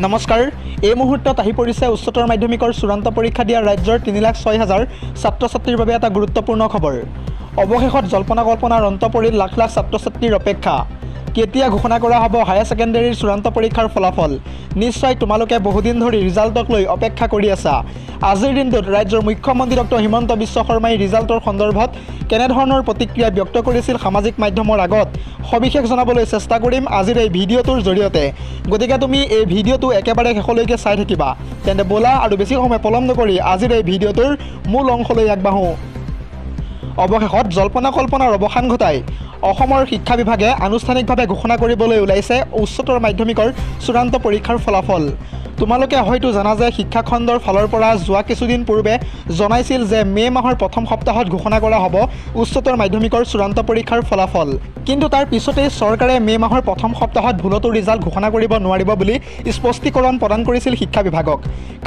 নমস্কাৰ এই মুহূৰ্তত আহি পৰিছে উচ্চতৰ মাধ্যমিকৰ চূড়ান্ত পৰীক্ষা দিয়া ৰাজ্যৰ ৩,০৬,০০০ ছাত্ৰ ছাত্ৰীৰ বাবে এটা গুৰুত্বপূৰ্ণ খবৰ অৱশেষত জল্পনা কল্পনাৰ অন্ত পৰিল লাখ লাখ ছাত্ৰ ছাত্ৰীৰ অপেক্ষা কেতিয়া ঘোষণা কৰা হ'ব হায়াৰ সেকেন্ডাৰীৰ চূড়ান্ত পৰীক্ষাৰ ফলাফল নিশ্চয় তোমালোকে বহুদিন ধৰি ৰিজাল্টক লৈ অপেক্ষা কৰি আছা আজিৰ দিনটোত ৰাজ্যৰ মুখ্যমন্ত্ৰী ডক্টৰ হিমন্ত বিশ্ব শৰ্মাই ৰিজাল্টৰ সন্দৰ্ভত কেনেধৰণৰ প্ৰতিক্ৰিয়া ব্যক্ত কৰিছিল সামাজিক মাধ্যমৰ আগত সবিশেষ জনাবলৈ চেষ্টা কৰিম আজিৰ এই ভিডিঅ'টোৰ জৰিয়তে গতিকে তুমি এই ভিডিঅ'টো একেবাৰে শেষলৈকে চাই থাকিবা তেন্তে বলা আৰু বেছি সময় পলম নকৰি আজিৰ এই ভিডিঅ'টোৰ মূল অংশলৈ আগবাঢ়ো অৱশেষত জল্পনা কল্পনাৰ অৱসান ঘটাই অসমৰ শিক্ষা বিভাগে আনুষ্ঠানিকভাৱে ঘোষণা কৰিবলৈ ওলাইছে উচ্চতৰ মাধ্যমিকৰ চূড়ান্ত পৰীক্ষাৰ ফলাফল তোমালোকে হয়তো জানা যে শিক্ষা খণ্ডৰ ফালৰ পৰা যোৱা কিছুদিন পূৰ্বে জনাইছিল যে মে মাহৰ প্ৰথম সপ্তাহত ঘোষণা কৰা হ'ব উচ্চতৰ মাধ্যমিকৰ চূড়ান্ত পৰীক্ষাৰ ফলাফল কিন্তু তাৰ পিছতেই চৰকাৰে মে মাহৰ প্ৰথম সপ্তাহত ভুলতো ৰিজাল্ট ঘোষণা কৰিব নোৱাৰিব বুলি স্পষ্টীকৰণ প্ৰদান কৰিছিল শিক্ষা বিভাগক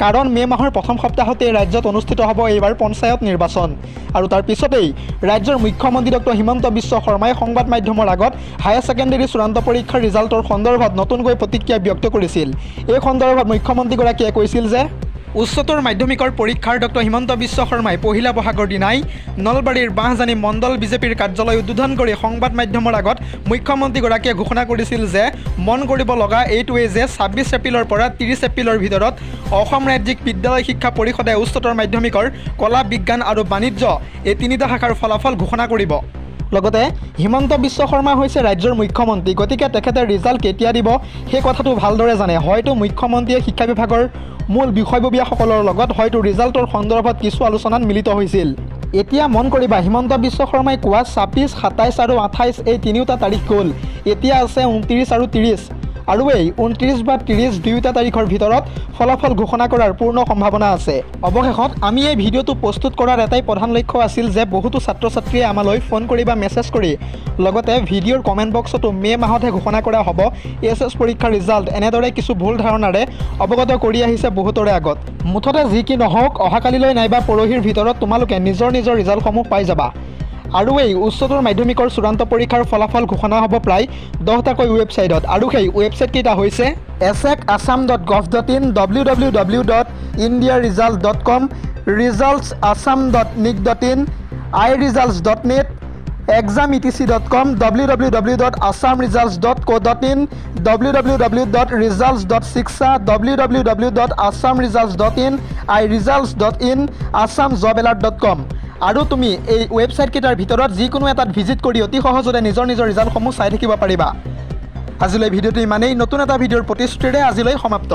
কাৰণ মে মাহৰ প্ৰথম সপ্তাহতে ৰাজ্যত অনুষ্ঠিত হ'ব এইবাৰ পঞ্চায়ত নিৰ্বাচন আৰু তাৰ পিছতেই ৰাজ্যৰ মুখ্যমন্ত্ৰী ডক্টৰ হিমন্ত বিশ্ব শৰ্মাই সংবাদ মাধ্যমৰ আগত হায়াৰ সেকেন্ডাৰী চূড়ান্ত পৰীক্ষাৰ ৰিজাল্টৰ সন্দৰ্ভত নতুনকৈ প্ৰতিক্ৰিয়া ব্যক্ত কৰিছিল এই সন্দৰ্ভত মুখ্যমন্ত্ৰীগৰাকীয়ে কৈছিল যে উচ্চতৰ মাধ্যমিকৰ পৰীক্ষাৰ ডক্টৰ হিমন্ত বিশ্ব শৰ্মাই পহিলা বহাগৰ দিনাই নলবাৰীৰ বাঁহজানি মণ্ডল বিজেপিৰ কাৰ্যালয় উদ্বোধন কৰি সংবাদ মাধ্যমৰ আগত মুখ্যমন্ত্ৰীগৰাকীয়ে ঘোষণা কৰিছিল যে মন কৰিব লগা এইটোৱেই যে ২৬ এপ্ৰিলৰ পৰা ৩০ এপ্ৰিলৰ ভিতৰত অসম ৰাজ্যিক বিদ্যালয় শিক্ষা পৰিষদে উচ্চতৰ মাধ্যমিকৰ কলা বিজ্ঞান আৰু বাণিজ্য এই তিনিটা শাখাৰ ফলাফল ঘোষণা কৰিব লগতে হিমন্ত বিশ্ব শৰ্মা হৈছে ৰাজ্যৰ মুখ্যমন্ত্ৰী গতিকে তেখেতে ৰিজাল্ট কেতিয়া দিব সেই কথাটো ভালদৰে জানে হয়তো মুখ্যমন্ত্ৰীয়ে শিক্ষা বিভাগৰ মূল বিষয়ববীয়াসকলৰ লগত হয়তো ৰিজাল্টৰ সন্দৰ্ভত কিছু আলোচনাত মিলিত হৈছিল এতিয়া মন কৰিবা হিমন্ত বিশ্ব শৰ্মাই কোৱা ২৬, ২৭ আৰু ২৮ এই তিনিওটা তাৰিখ গ'ল এতিয়া আছে ২৯ আৰু ৩০ আৰু এই ২৯ বা ৩০ দুয়োটা তাৰিখৰ ভিতৰত ফলাফল ঘোষণা কৰাৰ পূৰ্ণ সম্ভাৱনা আছে অৱশেষত আমি এই ভিডিঅ'টো প্ৰস্তুত কৰাৰ এটাই প্ৰধান লক্ষ্য আছিল যে বহুতো ছাত্ৰ ছাত্ৰীয়ে আমালৈ ফোন কৰি বা মেছেজ কৰি লগতে ভিডিঅ'ৰ কমেণ্ট বক্সতো মে মাহতহে ঘোষণা কৰা হ'ব এছএছ পৰীক্ষাৰ ৰিজাল্ট এনেদৰে কিছু ভুল ধাৰণাৰে অৱগত কৰি আহিছে বহুতৰে আগত মুঠতে যি কি নহওক অহাকালিলৈ নাইবা পৰহিৰ ভিতৰত তোমালোকে নিজৰ ৰিজাল্টসমূহ পাই যাবা আৰু এই উচ্চতৰ মাধ্যমিকৰ চূড়ান্ত পৰীক্ষাৰ ফলাফল ঘোষণা হ'ব প্ৰায় 10টাকৈ ৱেবছাইটত আৰু সেই ৱেবছাইটকেইটা হৈছে esacassam.gov.in www.indiaresult.com resultsassam.nic.in iresults.net exametc.com www.assamresults.co.in www.results.shiksha www.assamresults.in iresults.in assamjobalert.com আৰু তুমি এই ৱেবছাইটকেইটাৰ ভিতৰত যিকোনো এটাত ভিজিট কৰি অতি সহজতে নিজৰ ৰিজাল্টসমূহ চাই থাকিব পাৰিবা আজিলৈ ভিডিঅ'টো ইমানেই নতুন এটা ভিডিঅ'ৰ প্ৰতিশ্ৰুতিৰে আজিলৈ সমাপ্ত